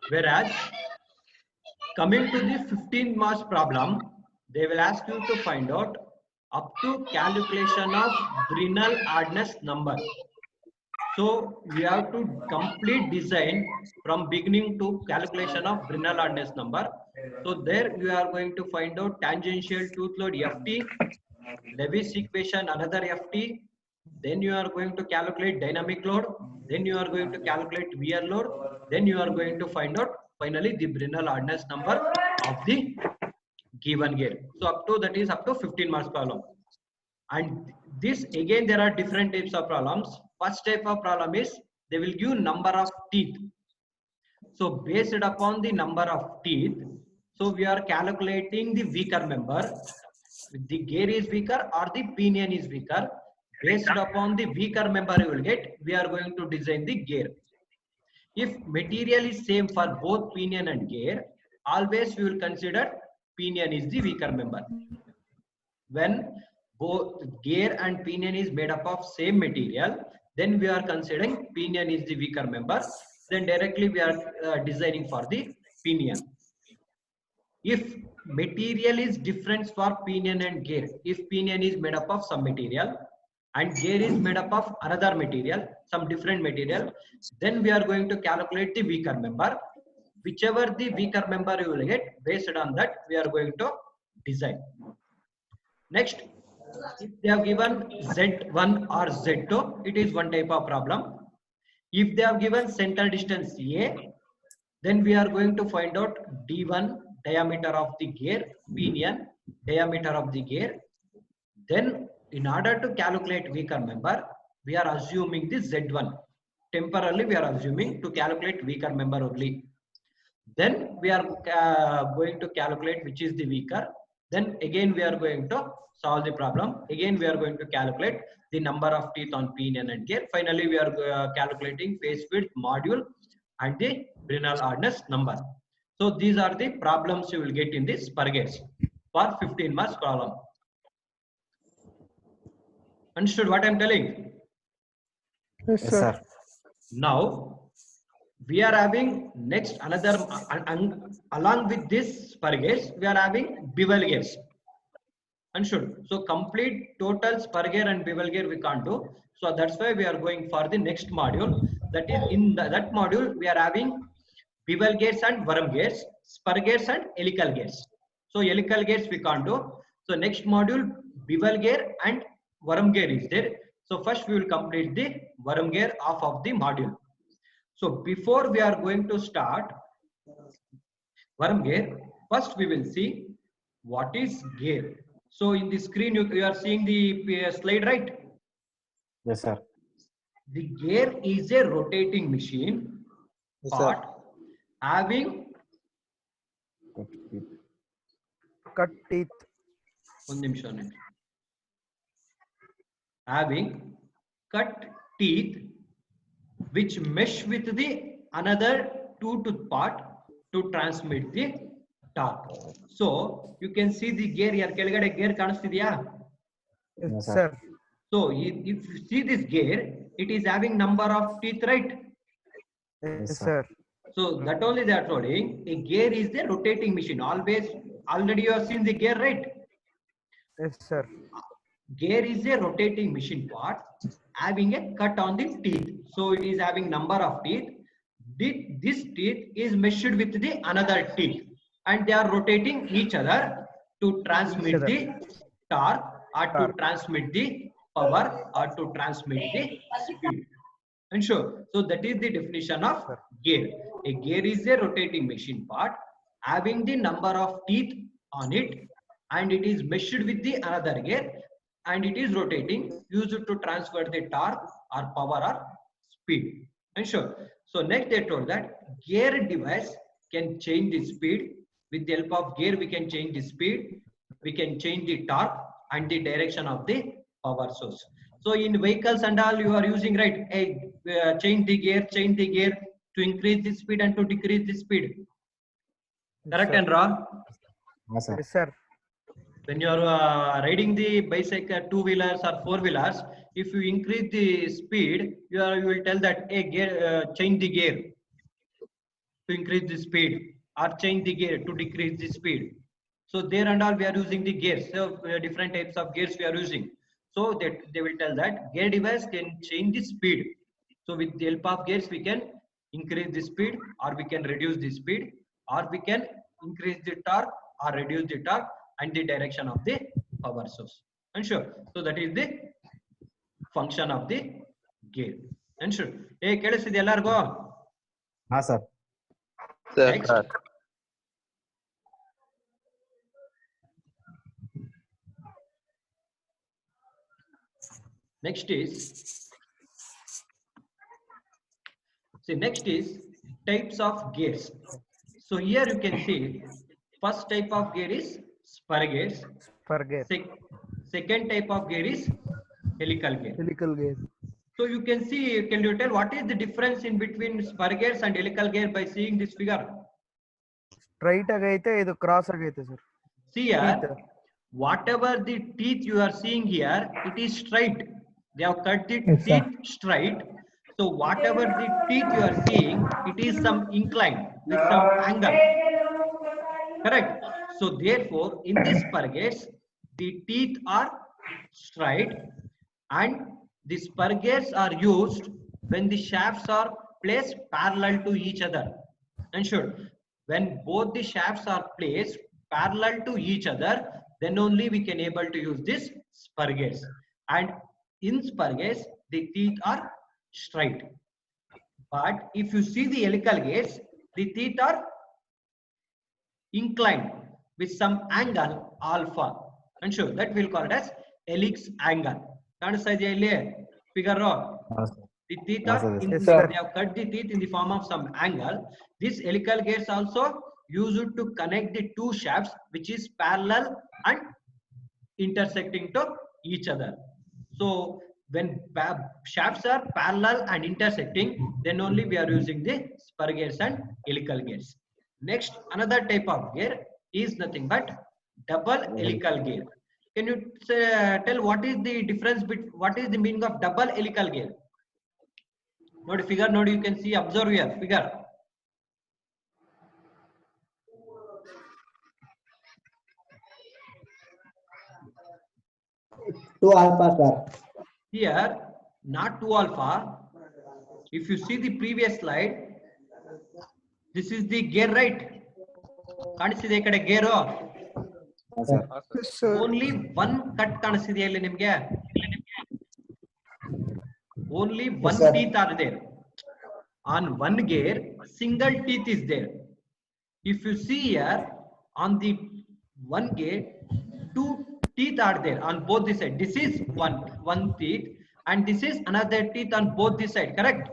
Whereas coming to the 15 marks problem, they will ask you to find out up to calculation of Brinell hardness number. So we have to complete design from beginning to calculation of Brinell hardness number. So there you are going to find out tangential tooth load Ft, Lewis equation another Ft, then you are going to calculate dynamic load, then you are going to calculate wear load, then you are going to find out finally the Brinell hardness number of the given gear. So up to that is up to 15 marks problem. And this again there are different types of problems. First type of problem is they will give number of teeth. So based upon the number of teeth, so we are calculating the weaker member. The gear is weaker or the pinion is weaker. Based upon the weaker member you will get, we are going to design the gear. If material is same for both pinion and gear, always we will consider pinion is the weaker member. When both gear and pinion is made up of same material, then we are considering pinion is the weaker member. Then directly we are designing for the pinion. If material is different for pinion and gear, if pinion is made up of some material and gear is made up of another material, some different material, then we are going to calculate the weaker member. Whichever the weaker member you will get, based on that we are going to design. Next, if they have given Z1 or Z2, it is one type of problem. If they have given center distance A, then we are going to find out D1 diameter of the gear, pinion diameter of the gear. Then in order to calculate weaker member, we are assuming the Z1. Temporarily we are assuming to calculate weaker member only. Then we are going to calculate which is the weaker. Then again we are going to solve the problem. Again we are going to calculate the number of teeth on pinion and gear. Finally we are calculating face width, module and the Brinell hardness number. So these are the problems you will get in this spur gears for 15 marks problem. Understood what I am telling? Yes, sir. Now we are having next another along with this spur gears, we are having bevel gears. Understood? So complete total spur gear and bevel gear we can't do. So that's why we are going for the next module. That is in that module we are having bevel gears and worm gears, spur gears and helical gears. So helical gears we can't do. So next module bevel gear and worm gear is there. So first we will complete the worm gear half of the module. So before we are going to start worm gear, first we will see what is gear. So in the screen you are seeing the slide, right? Yes, sir. The gear is a rotating machine part having Cut teeth. Having cut teeth which mesh with the another two tooth part to transmit the torque. So you can see the gear here. Kelegade gear ಕಾಣಿಸ್ತಿದೆಯಾ? Yes, sir. So if you see this gear, it is having number of teeth, right? Yes, sir. So that only they are telling a gear is a rotating machine. Already you have seen the gear, right? Yes, sir. Gear is a rotating machine part having a cut on the teeth. So it is having number of teeth. This teeth is meshed with the another teeth and they are rotating each other to transmit the torque or to transmit the power or to transmit the speed. And sure, so that is the definition of gear. A gear is a rotating machine part having the number of teeth on it and it is meshed with the another gear and it is rotating, used to transfer the torque or power or speed. And sure, so next they told that gear device can change the speed. With the help of gear we can change the speed, we can change the torque and the direction of the power source. So in vehicles and all you are using, right, change the gear to increase the speed and to decrease the speed. Correct and wrong? Yes, sir. Yes, sir. When you are riding the bicycle, two-wheelers or four-wheelers, if you increase the speed, you will tell that gear, change the gear. to increase the speed, or change the gear to decrease the speed. So there and all we are using the gears. So different types of gears we are using. So that they will tell that gear device can change the speed. So with the help of gears we can increase the speed, or we can reduce the speed, or we can increase the torque or reduce the torque and the direction of the power source. And sure. So that is the function of the gear. And sure. Hey, ಕೇಳಿಸ್ತಿದೆ ಎಲ್ಲರಿಗೂ? ಹಾ sir. Next. Next is types of gears. So here you can see first type of gear is spur gears. Per gear. Second type of gear is helical gear. Helical gear. So you can see, can you tell what is the difference in between spur gears and helical gear by seeing this figure? Straight agayte, idu cross agayte, sir. See here, Teeth. whatever the teeth you are seeing here, it is straight. They have cut the teeth straight. So whatever the teeth you are seeing, it is some incline with some angle. Correct. So therefore, in this spur gears, the teeth are straight, and the spur gears are used when the shafts are placed parallel to each other. Ensure when both the shafts are placed parallel to each other, then only we can able to use this spur gears. And in spur gears, the teeth are straight. But if you see the helical gears, the teeth are inclined with some angle alpha. And sure, that we'll call it as helix angle. Figure out. The teeth are Yes, they sir. have cut the teeth in the form of some angle. This helical gears also used to connect the two shafts which is parallel and intersecting to each other. So when shafts are parallel and intersecting, then only we are using the spur gears and helical gears. Next, another type of gear is nothing but double helical gear. Can you tell what is the difference between, what is the meaning of double helical gear? Note figure, note you can see, observe here figure. Two alpha, sir. Here, not 2 alpha. If you see the previous slide, this is the gear, right? ಕಾಣಿಸ್ತಿದೆ ಈ ಕಡೆ ಗೇರು. ಹಾ sir. Yes, sir. Only one cut ಕಾಣಿಸ್ತಿದೆ ಇಲ್ಲಿ ನಿಮ್ಗೆ. Only one sir. teeth are there. On one gear, single teeth is there. If you see here, on the one gear, two teeth are there on both the side. This is one teeth, and this is another teeth on both the side. Correct?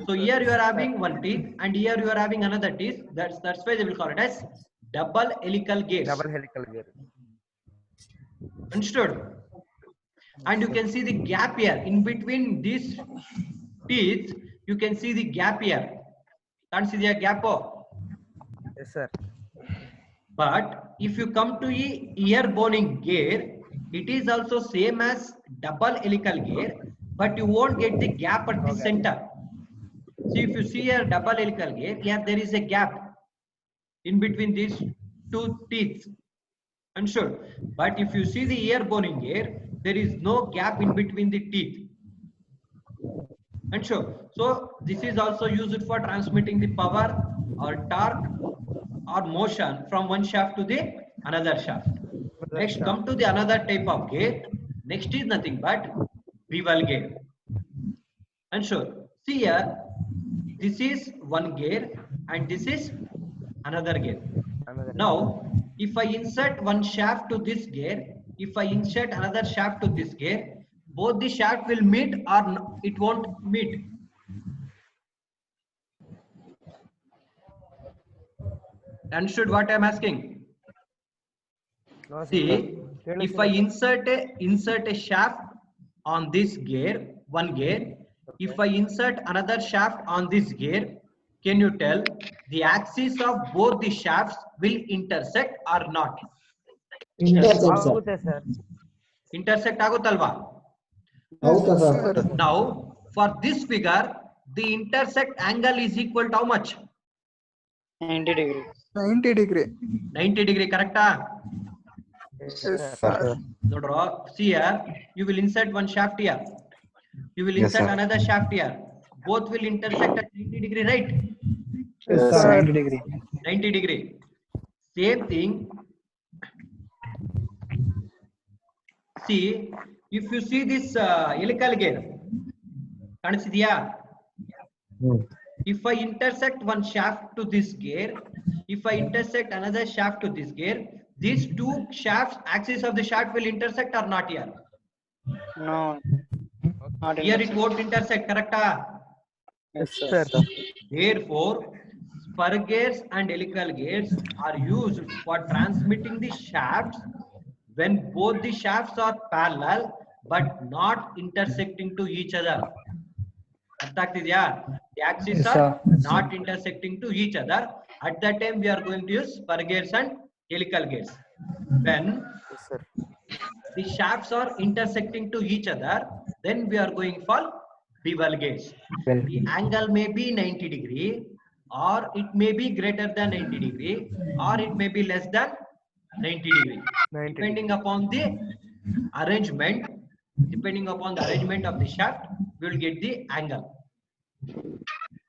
So here you are having one teeth, and here you are having another teeth. That's why they will call it as double helical gears. Double helical gear. Understood? And you can see the gap here in between these teeth. You can see the gap here. Can't see the gap. Yes, sir. But if you come to ear boning gear, it is also same as double helical gear, but you won't get the gap at the center. See, if you see here double helical gear, here there is a gap in between these two teeth. Unsure. But if you see the ear boning gear, there is no gap in between the teeth. Unsure. So this is also used for transmitting the power or torque or motion from one shaft to the another shaft. Next, come to the another type of gear. Next is nothing but bevel gear. Unsure. See here, this is one gear and this is another gear. Another. Now, if I insert one shaft to this gear, if I insert another shaft to this gear, both the shaft will meet or it won't meet. Understood what I am asking? No, sir. See, if I insert a shaft on this gear, one gear, if I insert another shaft on this gear, can you tell the axis of both the shafts will intersect or not? Intersect, sir. ಆಗುತ್ತೆ sir. Intersect agutalva. ಹೌದಾ, sir? Now, for this figure, the intersect angle is equal to how much? 90 degree. 90 degree. 90 degree, correct? Yes, Sir. sir. See here, you will insert one shaft here. You will Yes, insert sir. another shaft here. Both will intersect at 90 degree, right? Yes, Sir, sir. 90 degree. 90 degree. Same thing. See, if you see this helical gear, ಕಾಣಿಸಿದ್ಯಾ? If I intersect one shaft to this gear, if I intersect another shaft to this gear, these two shafts, axis of the shaft will intersect or not here? No. Not Here it intersect. won't intersect, correct? Yes, Sir. sir. Therefore, spur gears and helical gears are used for transmitting the shafts when both the shafts are parallel but not intersecting to each other. ಅರ್ಥ ಆಗ್ತಿದ್ಯಾ? The axes Yes, are sir. not intersecting to each other. At that time, we are going to use spur gears and helical gears. When Yes, sir. the shafts are intersecting to each other, then we are going for bevel gauge. The angle may be 90 degree, or it may be greater than 90 degree, or it may be less than 90 degree. 90 Depending upon the arrangement, of the shaft, we will get the angle.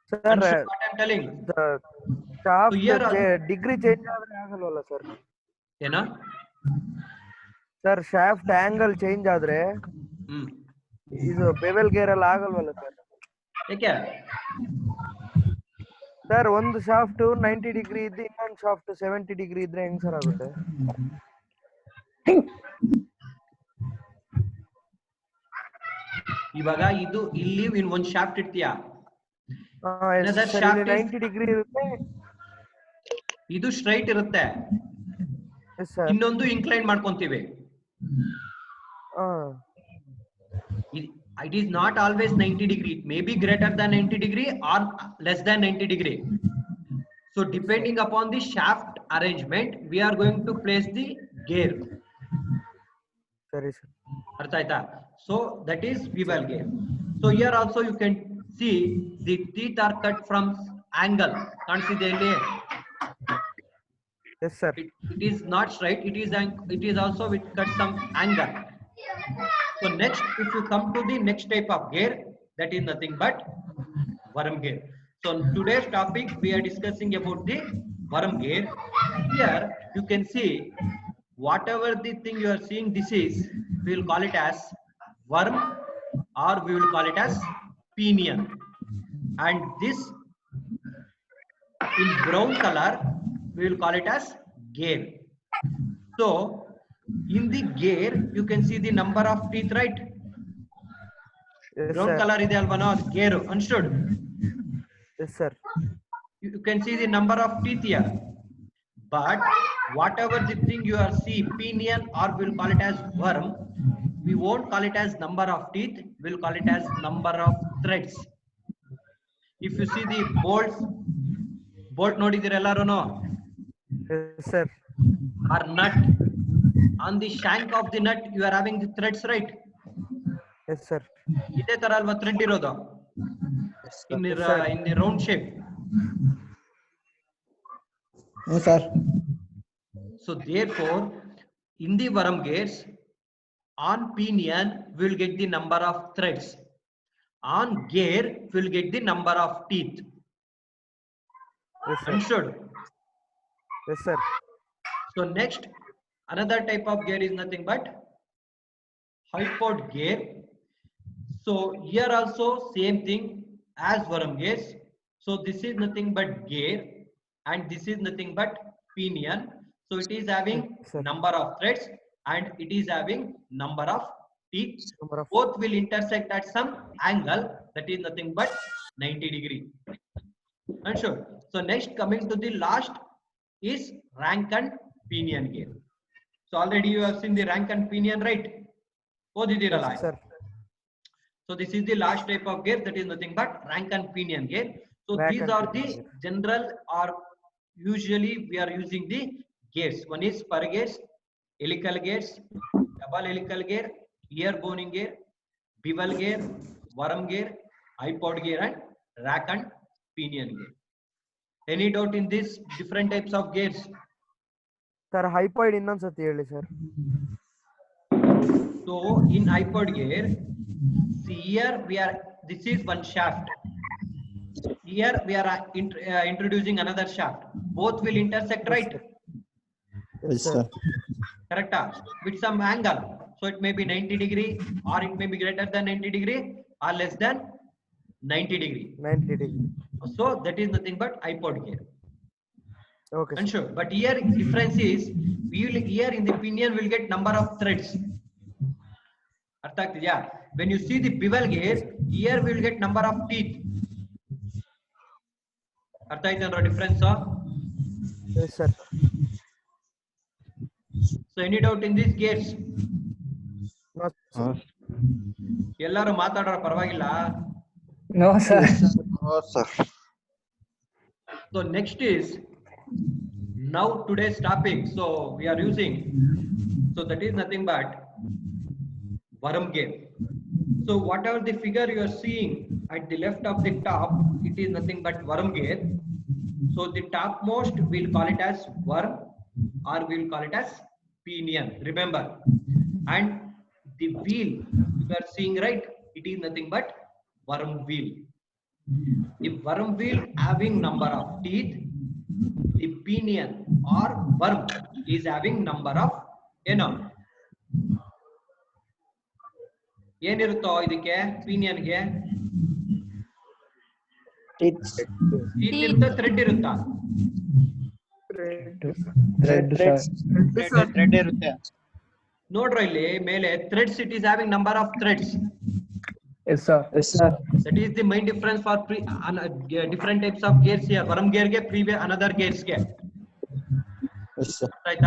Sir, Understood what I'm telling? the shaft So here degree change ಆದ್ರೆ ಆಗಲ್ವಲ್ಲ sir? ಏನೋ? Sir shaft angle change ಆದ್ರೆ ಇದು bevel gear ಅಲ್ಲಿ ಆಗಲ್ವಲ್ಲ sir? ಯಾಕೆ? Sir ಒಂದು shaft 90 degree ಇದ್ದು ಇನ್ನೊಂದು shaft 70 degree ಇದ್ರೆ ಹೆಂಗ್ ಸರ್ ಆಗುತ್ತೆ? ಇವಾಗ ಇದು ಇಲ್ಲಿ ಒಂದು ಶಾಫ್ಟ್ ಇರ್ತೀಯಾ? Another shaft is 90 ಡಿಗ್ರಿ ಇರುತ್ತೆ. ಇದು ಸ್ಟ್ರೈಟ್ ಇರುತ್ತೆ. Yes, sir. ಇನ್ನೊಂದು ಇನ್ಕ್ಲೈನ್ ಮಾಡ್ಕೊಂತೀವಿ. It is not always 90 degree. It may be greater than 90 degree or less than 90 degree. So depending upon the shaft arrangement, we are going to place the gear. ಸರಿ sir. ಅರ್ಥ ಆಯ್ತಾ? So that is bevel gear. So here also you can see the teeth are cut from angle. ಕಾಣಿಸಿದೆ ಇಲ್ಲಿ? Yes, sir. It is not straight. It is also with cut some angle. So next, if you come to the next type of gear, that is nothing but worm gear. So today's topic we are discussing about the worm gear. Here you can see whatever the thing you are seeing, this is, we will call it as worm, or we will call it as pinion. And this in brown color, we will call it as gear. So in the gear, you can see the number of teeth, right? Yes, Brown sir. color is alvana gear. Understood? Yes, sir. You can see the number of teeth here. But whatever the thing you are see, pinion, or we'll call it as worm, we won't call it as number of teeth. We'll call it as number of threads. If you see the bolt ನೋಡಿದಿರ ಎಲ್ಲರೂ? Yes, sir. Or nut, on the shank of the nut you are having the threads, right? Yes, sir. ಇದೇ ತರ ಅಲ್ವಾ thread ಇರೋದು? In the round shape. No, sir. So therefore, in the worm gears, on pinion we will get the number of threads. On gear we will get the number of teeth. Yes, sir. Understood? Yes, sir. So next, another type of gear is nothing but hypod gear. So here also same thing as worm gears. So this is nothing but gear, and this is nothing but pinion. So it is having Yes, sir. number of threads, and it is having number of teeth. Number of Both will intersect at some angle, that is nothing but 90 degree. Understood? So next, coming to the last is rank and pinion gear. So already you have seen the rank and pinion, right? Yes, sir. So this is the last type of gear, that is nothing but rank and pinion gear. So Rank these and are the pinion gear. general, or usually we are using the gears. One is spur gears, helical gears, double helical gear, ear boning gear, bevel gear, worm gear, hypod gear, and rack and pinion gear. Any doubt in this different types of gears? Sir hypoid ಇನ್ನೊಂದ್ಸತಿ ಹೇಳಿ sir. So in hypoid gear, see here this is one shaft. Here we are introducing another shaft. Both will intersect, right? Yes, sir. Correct? With some angle. So it may be 90 degree or it may be greater than 90 degree or less than 90 degree. 90 degree. So that is nothing but hypoid gear. Okay. And sure, but here difference is here in the pinion will get number of threads. When you see the bevel gear, here we will get number of teeth. Difference? Yes, sir. So any doubt in these gears? No, sir. ಎಲ್ಲರೂ ಮಾತಾಡೋರ ಪರವಾಗಿಲ್ಲ. No, sir. No, sir. So next is now today's topic. So we are using, so that is nothing but worm gear. So whatever the figure you are seeing at the left of the top, it is nothing but worm gear. So the topmost we'll call it as worm or we'll call it as pinion. Remember, and the wheel you are seeing, right? It is nothing but worm wheel. The worm wheel having number of teeth, the pinion or worm is having number of ಏನಿರುತ್ತೋ ಇದಕ್ಕೆ pinion ಗೆ teeth ಇರುತ್ತೆ, thread ಇರುತ್ತಾ? Thread ಇರುತ್ತೆ. ನೋಡ್ರ ಇಲ್ಲಿ ಮೇಲೆ threads, it is having number of threads. Yes, sir. Yes, sir. That is the main difference for different types of gears here. Worm gear ge previous another gears ge. Yes, sir. Right?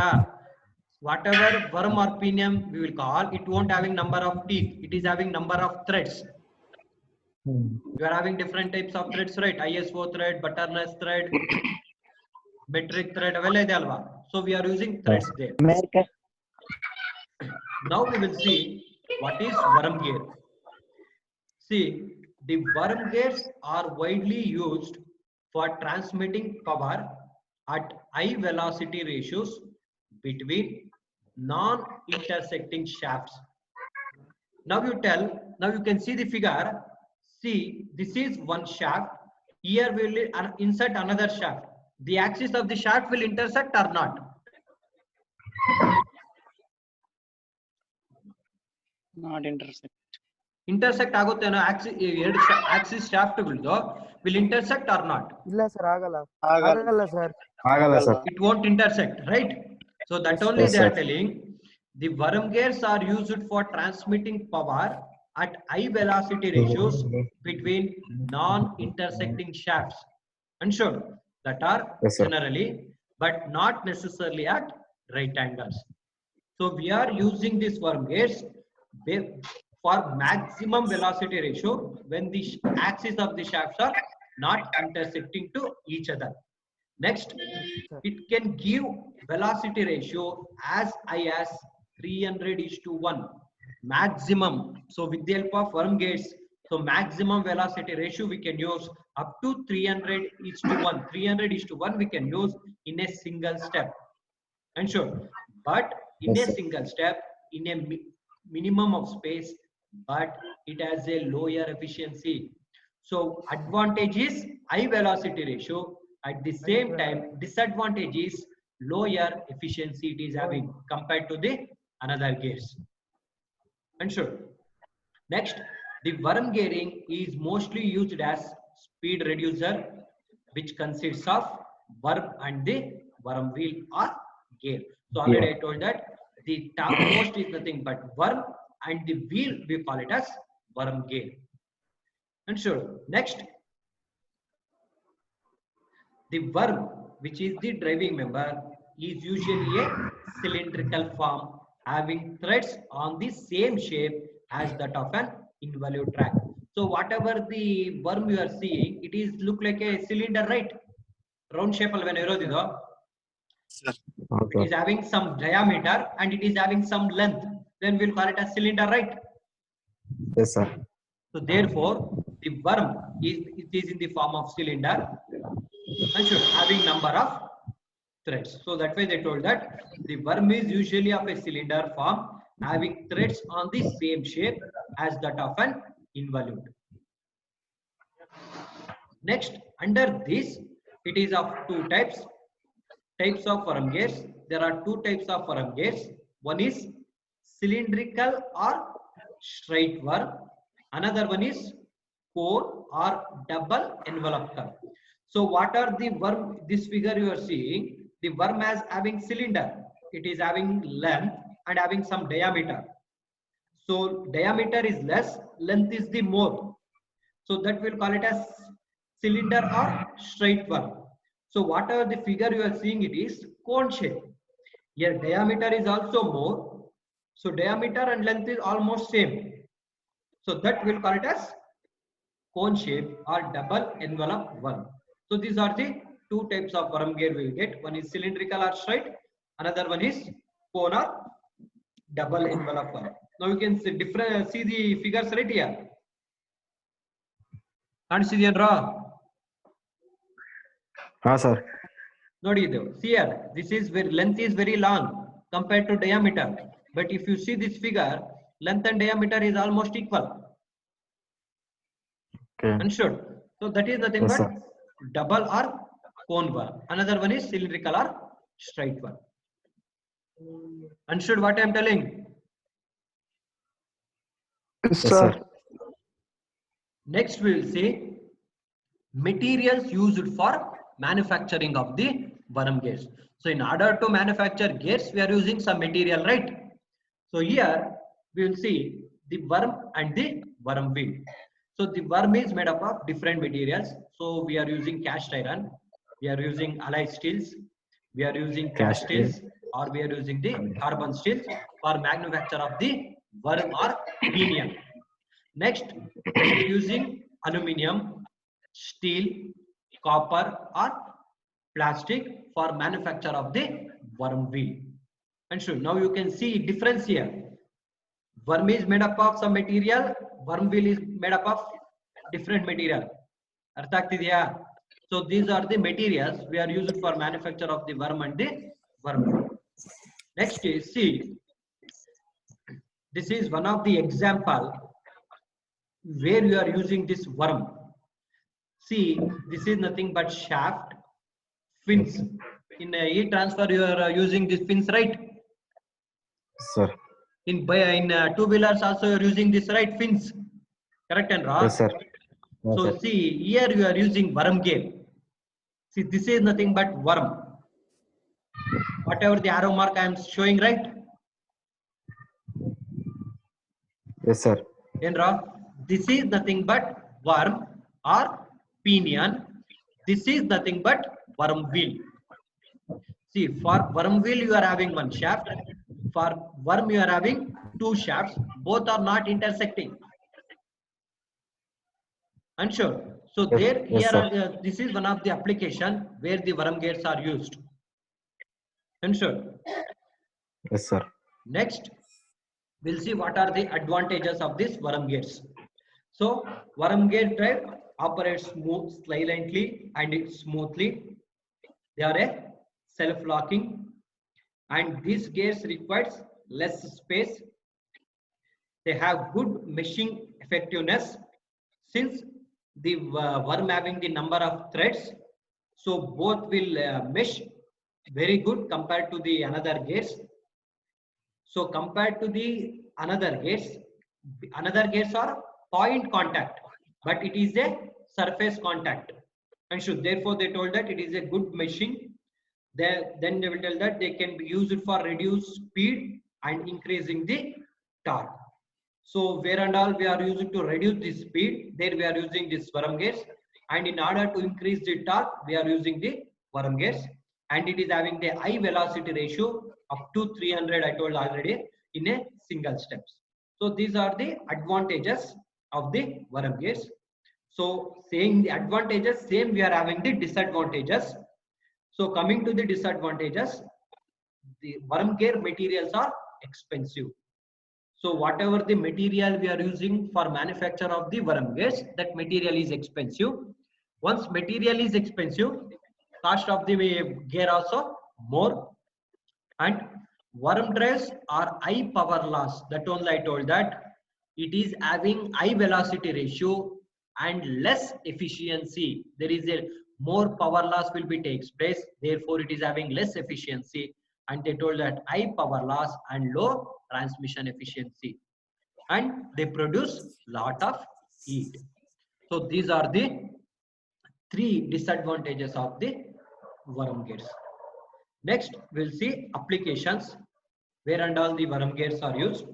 Whatever worm or pinion we will call, it won't having number of teeth. It is having number of threads. You are having different types of threads, right? ISO thread, butternut thread, metric thread, avella ide alva. So we are using threads there. Now we will see what is worm gear. See, the worm gears are widely used for transmitting power at high velocity ratios between non-intersecting shafts. Now you can see the figure. See, this is one shaft. Here we will insert another shaft. The axis of the shaft will intersect or not? Not intersect. Intersect ಆಗುತ್ತೇನೋ? axis shaft will intersect or not? ಇಲ್ಲ sir, ಆಗಲ್ಲ sir. ಆಗಲ್ಲ sir. It won't intersect, right? So that only Yes, they are sir. telling the worm gears are used for transmitting power at high velocity ratios between non-intersecting shafts. And sure, that are Yes, sir. generally, but not necessarily at right angles. So we are using these worm gears for maximum velocity ratio when the axis of the shafts are not intersecting to each other. Next, it can give velocity ratio as high as 300:1 maximum. So with the help of worm gears, so maximum velocity ratio we can use up to 300:1. 300:1 we can use in a single step. And sure, but in Yes, a sir. single step, in a minimum of space, but it has a lower efficiency. So advantage is high velocity ratio. At the same time, disadvantage is lower efficiency it is having compared to the another gears. And sure. Next, the worm gearing is mostly used as speed reducer, which consists of worm and the worm wheel or gear. So already I told that the topmost is nothing but worm and the wheel we call it as worm gear. And sure. Next, the worm, which is the driving member, is usually a cylindrical form having threads on the same shape as that of an involute track. So whatever the worm you are seeing, it is look like a cylinder, right? Round shape when erodido. It is having some diameter and it is having some length. Then we'll call it a cylinder, right? Yes, sir. So therefore, the worm is in the form of cylinder and should having number of threads. So that way they told that the worm is usually of a cylinder form having threads on the same shape as that of an involute. Next, under this, it is of two types of worm gears. There are two types of worm gears. One is cylindrical or straight worm. Another one is cone or double envelope curve. So what are the worm? This figure you are seeing, the worm as having cylinder. It is having length and having some diameter. So diameter is less, length is the more. So that we'll call it as cylinder or straight worm. So whatever the figure you are seeing, it is cone shape. Here diameter is also more. So diameter and length is almost same. So that we'll call it as cone shape or double envelope worm. So these are the two types of worm gear we will get. One is cylindrical or straight. Another one is cone or double envelope worm. Now you can see the figures right here. Can't see the draw. sir. See here, this is where length is very long compared to diameter. But if you see this figure, length and diameter is almost equal. Okay. Understood? So that is nothing Yes, but sir. double or cone worm. Another one is cylindrical or straight worm. Understood what I am telling? Yes, sir. Next we will see materials used for manufacturing of the worm gears. So in order to manufacture gears, we are using some material, right? So here we will see the worm and the worm wheel. So the worm is made up of different materials. So we are using cast iron, we are using alloy steels, we are using cast steels, or we are using the carbon steels for manufacture of the worm or pinion. Next, we are using aluminum, steel, copper or plastic for manufacture of the worm wheel. And so now you can see difference here. Worm is made up of some material, worm wheel is made up of different material. Artha agtideya? So these are the materials we are using for manufacture of the worm and the worm wheel. Next is, see, this is one of the example where you are using this worm. See, this is nothing but shaft, fins. In heat transfer, you are using these fins, right? Sir. In two-wheelers also you are using this, right? Fins. Correct and wrong? Yes, sir. Yes, So sir. see, here you are using worm gear. See, this is nothing but worm. Whatever the arrow mark I am showing, right? Yes, sir. Indra, this is nothing but worm or pinion. This is nothing but worm wheel. See, for worm wheel you are having one shaft. For worm you are having two shafts. Both are not intersecting. Unsure. So Yes, there, yes, here sir. are this is one of the application where the worm gears are used. Unsure. Yes, sir. Next, we'll see what are the advantages of this worm gears. So worm gear drive operates silently and smoothly. They are a self-locking, and these gears requires less space. They have good meshing effectiveness since the worm having the number of threads. So both will mesh very good compared to the another gears. So compared to the another gears are point contact, but it is a surface contact. And so therefore they told that it is a good meshing. Then they will tell that they can be used for reduced speed and increasing the torque. So where and all we are using to reduce the speed, there we are using this worm gears, and in order to increase the torque, we are using the worm gears, and it is having the high velocity ratio up to 300. I told already in a single steps. So these are the advantages of the worm gears. So saying the advantages, same we are having the disadvantages. So coming to the disadvantages, the worm gear materials are expensive. So whatever the material we are using for manufacture of the worm gears, that material is expensive. Once material is expensive, cost of the gear also more. And worm drives are high power loss. That only I told that it is having high velocity ratio and less efficiency. There is a more power loss will be takes place. Therefore, it is having less efficiency. And they told that high power loss and low transmission efficiency. And they produce lot of heat. So these are the 3 disadvantages of the worm gears. Next, we'll see applications where and all the worm gears are used.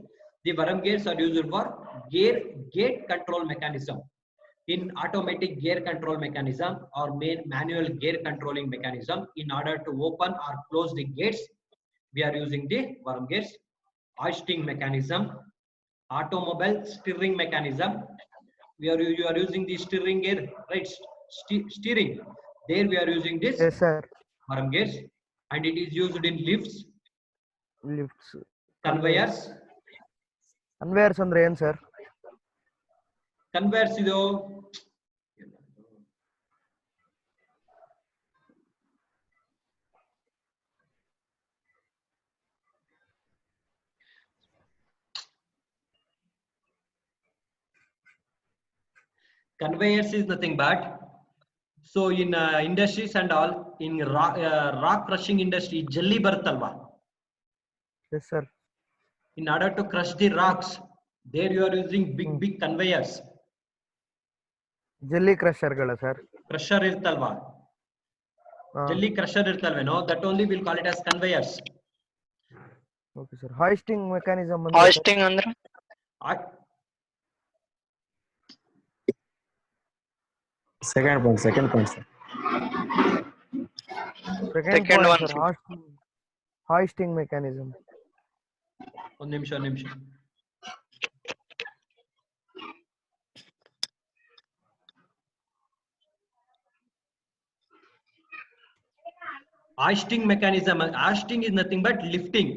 The worm gears are used for gate control mechanism. In automatic gear control mechanism or manual gear controlling mechanism, in order to open or close the gates, we are using the worm gears. Hoisting mechanism, automobile steering mechanism, you are using the steering gear, right? Steering. There we are using this Yes, sir. worm gears, and it is used in lifts, Lifts. conveyors. Conveyors ಅಂದ್ರೆ ಏನ್ sir? Conveyors ಇದು conveyors is nothing but, so in industries and all, in rock crushing industry, jelly ಬರುತ್ತಲ್ವಾ? Yes, sir. In order to crush the rocks, there you are using big conveyors. Jelly ಕ್ರಷರ್ಗಳ sir? Crusher ಇರ್ತಲ್ವಾ? Jelly crusher ಇರ್ತಲ್ವೇನೋ, that only we'll call it as conveyors. Okay, sir. Hoisting mechanism ಹಾಯ್ಸ್ಟಿಂಗ್ ಅಂದ್ರೆ Second point, sir. second Second point, one, sir. sir. Hoisting mechanism. ಒಂದು ನಿಮಿಷ hoisting mechanism. Hoisting is nothing but lifting.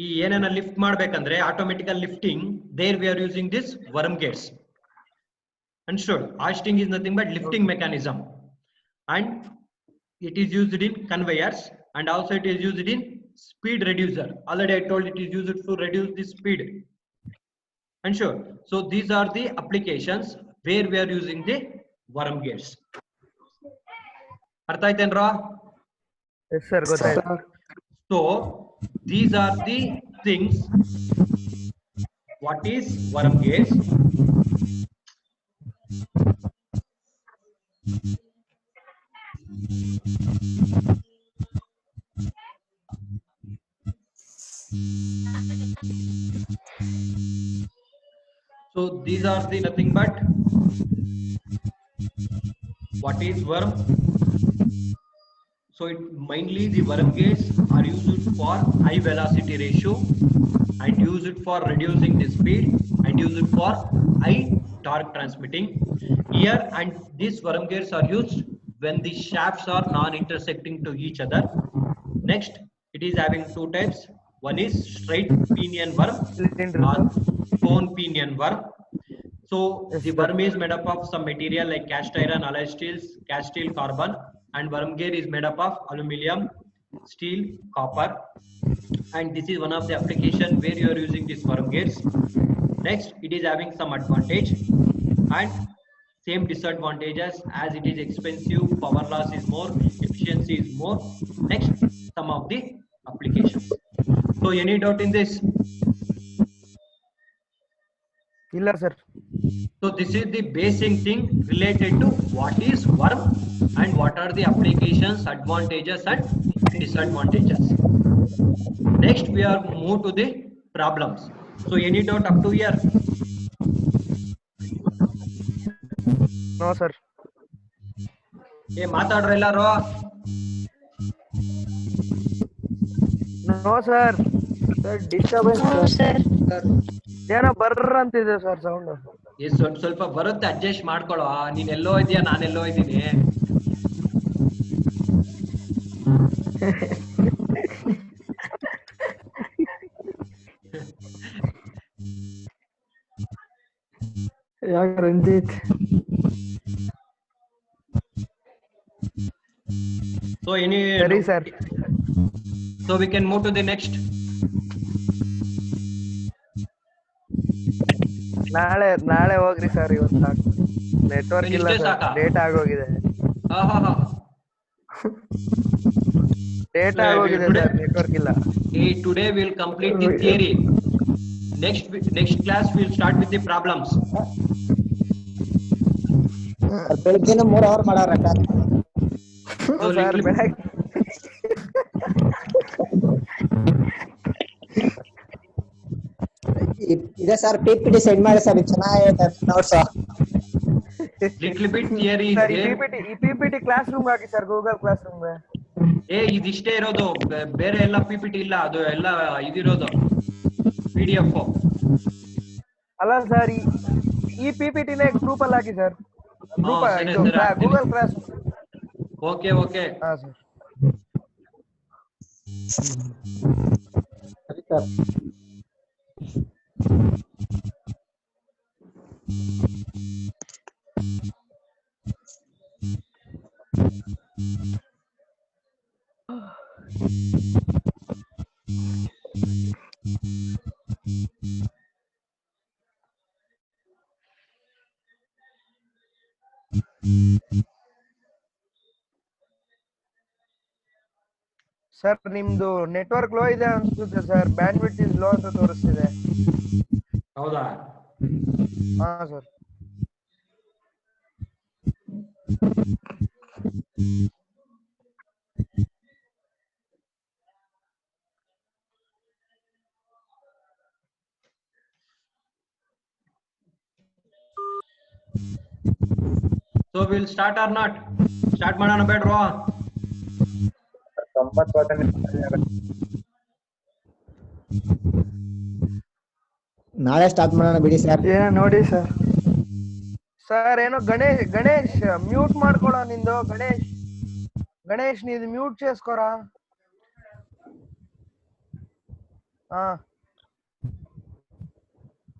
ಈ ಏನನ್ನ lift ಮಾಡ್ಬೇಕಂದ್ರೆ ಆಟೋಮೆಟಿಕಲ್ lifting, there we are using this worm gears. Understood? Hoisting is nothing but lifting mechanism, and it is used in conveyors, and also it is used in speed reducer. Already I told it is used to reduce the speed. Understood? So these are the applications where we are using the worm gears. ಅರ್ಥ ಆಯ್ತೇನ್ರಾ? Yes, sir. ಗೊತ್ತಾಯ್ತು. So these are the things. What is worm gears? So these are the nothing but, what is worm? So mainly the worm gears are used for high velocity ratio, and use it for reducing the speed, and use it for high torque transmitting. Here, and these worm gears are used when the shafts are non-intersecting to each other. Next, it is having 2 types. One is straight pinion worm or cone pinion worm. So the worm is made up of some material like cast iron, alloy steels, cast steel, carbon, and worm gear is made up of aluminum, steel, copper. And this is one of the application where you are using these worm gears. Next, it is having some advantage and same disadvantages, as it is expensive, power loss is more, efficiency is more. Next, some of the applications. So any doubt in this? ಇಲ್ಲ sir. So this is the basic thing related to what is worm and what are the applications, advantages and disadvantages. Next, we are move to the problems. So any doubt up to here? No, sir. ಏ ಮಾತಾಡ್ರ ಎಲ್ಲಾರು? No, sir. Sir, disturbance. No, sir. ಏನೋ ಬರ್ರ ಅಂತಿದೆ sir sound. ಸ್ವಲ್ಪ ಬರುತ್ತೆ, adjust ಮಾಡ್ಕೊಳ್ಳೋ. ನೀನ್ ಎಲ್ಲೋ ಇದೆಯಾ, ನಾನೆಲ್ಲೋ ಇದ್ದೀನಿ. ರಂಜಿತ್. So any ಸರಿ sir. so we can move to the next. ನಾಳೆ ಹೋಗ್ರಿ ಸರ್, ಇವತ್ತು ಸಾಕು. ನೆಟ್ವರ್ಕ್ ಇಲ್ಲ ಇಷ್ಟೇ ಸರ್, ಸಾಕಾ? ಡೇಟಾ ಆಗೋಗಿದೆ. ಹಾ ಹಾ ಹಾ. ಡೇಟಾ ಆಗೋಗಿದೆ ಸರ್, ನೆಟ್ವರ್ಕ್ ಇಲ್ಲ. Today we'll complete the theory. Next class we'll start with the problems. ಬೆಳಗ್ಗೆನ 3 ಅವರ್ ಮಾಡಾರ ಸರ್. So ಸರ್ ಬೆಳಗ್ಗೆ ಇದೆ ಸರ್, PPT ಸೆಂಡ್ ಮಾಡಿ ಸರ್, ಚೆನ್ನಾಗಿದೆ notes. little bit theory is sir, there. ಈ ಪಿಪಿಟಿ ಕ್ಲಾಸ್ ರೂಮ್ ಹಾಕಿ sir, Google classroom. ಇದಿಷ್ಟೇ ಇರೋದು, ಬೇರೆ ಎಲ್ಲ PPT ಇಲ್ಲ, ಅದು ಎಲ್ಲ ಇದಿರೋದು PDF. ಅಲ್ಲ ಸರ್, ಈ ಪಿಪಿಟಿನೇ ಗ್ರೂಪ್ ಅಲ್ಲಿ ಹಾಕಿ ಸರ್. ಗ್ರೂಪ್ ಸರಿ, ಸರಿ, ಹಾಕ್ತೀನಿ. Google class. ಓಕೆ ಹಾ ಸರ್. ಸರಿ ಸರ್. ಸರ್ ನಿಮ್ದು ನೆಟ್ವರ್ಕ್ ಲೋ ಇದೆ ಅನ್ಸುತ್ತೆ ಸರ್, ಬ್ಯಾಂಡ್ವಿಡ್ತ್ ಇಸ್ ಲೋ ಅಂತ ತೋರಿಸ್ತಿದೆ. ಹೌದಾ? ಹಾ sir. So we'll start or not? Start ಮಾಡೋಣ ಬೇಡ್ವಾ? ನಾಳೆ ಸ್ಟಾರ್ಟ್ ಮಾಡೋಣ ಬಿಡಿ ಸರ್. ನೋಡಿ ಸರ್. ಸರ್ ಏನೋ ಗಣೇಶ್ మ్యూట్ ಮಾಡ್ಕೊಳ್ಳೋ ನಿಂದು. ಗಣೇಶ್ ನೀದು మ్యూట్ చేసుకోరా. ಹಾ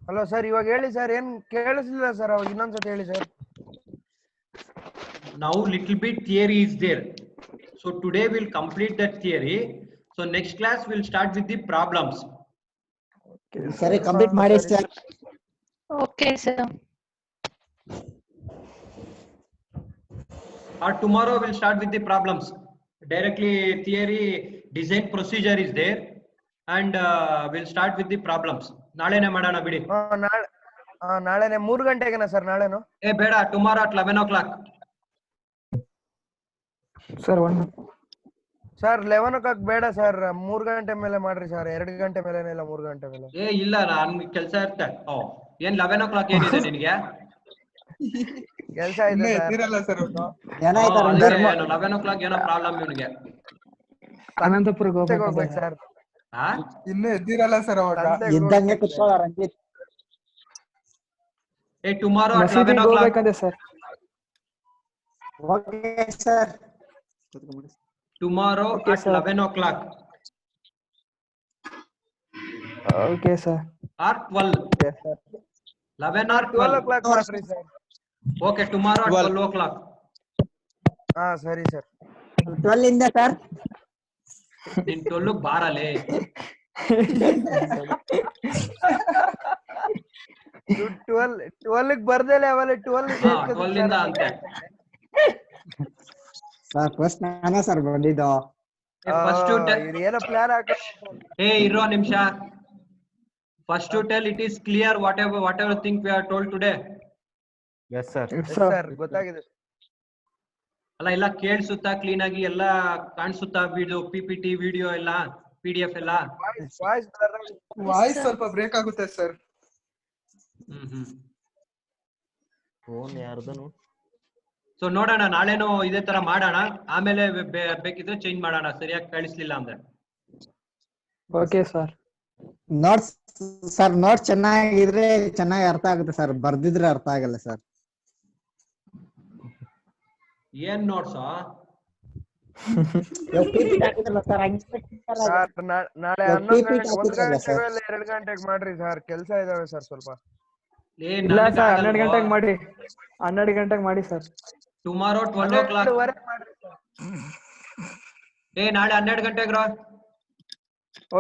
ಹಲೋ ಸರ್, ಇವಾಗ ಹೇಳಿ ಸರ್. ಏನ್ ಕೇಳಿಸ್ಲಿಲ್ಲ ಸರ್, ಅವಾಗ ಇನ್ನೊಂದ್ಸತಿ ಹೇಳಿ sir. Now little bit theory is there. So today we'll complete that theory. So next class we'll start with the problems. ಸರಿ, ಕಂಪ್ಲೀಟ್ ಮಾಡಿ sir. Okay, sir. Or tomorrow we'll start with the problems. Directly theory design procedure is there, and we'll start with the problems. ನಾಳೆನೇ ಮಾಡೋಣ ಬಿಡಿ. ನಾಳೆನೆ 3 ಗಂಟೆಗೆನಾ sir? ನಾಳೆನು ಬೇಡ, tomorrow at 11 o'clock. Sir sir 11 o'clock ಬೇಡ sir, 3 ಗಂಟೆ ಮೇಲೆ ಮಾಡ್ರಿ ಸರ್. 2 ಗಂಟೆ ಮೇಲೆ ಇಲ್ಲ, 3 ಗಂಟೆ ಮೇಲೆ. ಇಲ್ಲ, ನನ್ ಕೆಲಸ ಇರುತ್ತೆ. ಏನ್ 11 o'clock ಏನಿದೆ ನಿನಗೆ? ಕೆಲಸ ಇದೆ ಸರ್. ಏನಾಯ್ತು 11 o'clock ಏನೋ ಪ್ರಾಬ್ಲಮ್ ಇವನಿಗೆ. ಅನಂತಪುರಕ್ಕೆ ಹೋಗ್ಬೇಕು ಸರ್. ಇನ್ನು ಎದ್ದಿರಲ್ಲ ಸರ್ ಅವಾಗ. ಇದ್ದಂಗೆ ಕುತ್ಕೊಳ್ಳೋ Ranjit. tomorrow at 11 o'clock. Sir. Okay sir. Tomorrow at 11 o'clock. Okay sir. Or 12. 11 or 12 o'clock ಮಾಡ್ರಿ sir. Okay, tomorrow at 12 o'clock. ಹಾ ಸರಿ ಸರ್. 12 ಇಂದ ಸರ್. ನಿನ್ 12 ಬಾರಲೇ. 12 ಬರ್ದೇಲೆ ಅವಲ್ಲ 12 ಇಂದ ಅಂತೆ. ಸರ್ ಫಸ್ಟ್ ನಾನೇ ಸರ್ ಬಂದಿದ್ದು. ಏನೋ ಪ್ಲಾನ್ ಹಾಕ. ಇರೋ ನಿಮಿಷ. First to tell it is clear whatever thing we are told today. Yes sir. Sir ಗೊತ್ತಾಗಿದೆ. ಅಲ್ಲ ಎಲ್ಲ ಕೇಳಿಸುತ್ತಾ ಕ್ಲೀನ್ ಆಗಿ ಎಲ್ಲ ಕಾಣಿಸುತ್ತಾ? PPT ವಿಡಿಯೋ ಎಲ್ಲ PDF ಎಲ್ಲ? ವಾಯ್ಸ್ ಸ್ವಲ್ಪ ಬ್ರೇಕ್ ಆಗುತ್ತೆ ಸರ್. ಫೋನ್ ಯಾರ್ದನು? ಸೊ ನೋಡೋಣ, ನಾಳೆನೂ ಇದೇ ತರ ಮಾಡೋಣ. ಆಮೇಲೆ ಬೇಕಿದ್ರೆ ಚೇಂಜ್ ಮಾಡೋಣ, ಸರಿಯಾಗಿ ಕಳಿಸ್ಲಿಲ್ಲ ಅಂದ್ರೆ. Okay sir. Notes sir, notes ಚೆನ್ನಾಗಿದ್ರೆ ಚೆನ್ನಾಗಿ ಅರ್ಥ ಆಗುತ್ತೆ ಸರ್, ಬರ್ದಿದ್ರೆ ಅರ್ಥ ಆಗಲ್ಲ ಸರ್. ಏನ್ ನೋಟ್ಸ್? ನಾಳೆ 11 ಗಂಟೆಗೆ 1 ಗಂಟೆಗೆ 2 ಗಂಟೆಗೆ ಮಾಡ್ರಿ ಸರ್, ಕೆಲಸ ಇದಾವೆ ಸರ್ ಸ್ವಲ್ಪ. ಇಲ್ಲ ಸರ್ 12 ಗಂಟೆಗೆ ಮಾಡಿ 12 ಗಂಟೆಗೆ ಮಾಡಿ ಸರ್. Tomorrow 12 o'clock. 12:15 ಮಾಡ್ರಿ ಸರ್. ನಾಳೆ 12 ಗಂಟೆಗೆ.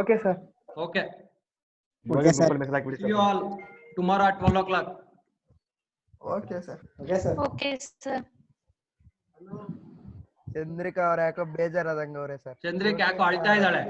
Okay sir. Okay. Okay, sir. See you all tomorrow at 12 o'clock. Okay sir. Okay sir. Chandrika ಅವ್ರ ಯಾಕೋ ಬೇಜಾರಾದಂಗ ಅವ್ರೆ ಸರ್. ಚಂದ್ರಿಕಾ ಯಾಕೋ ಅಳ್ತಾ ಇದ್ದಾಳೆ.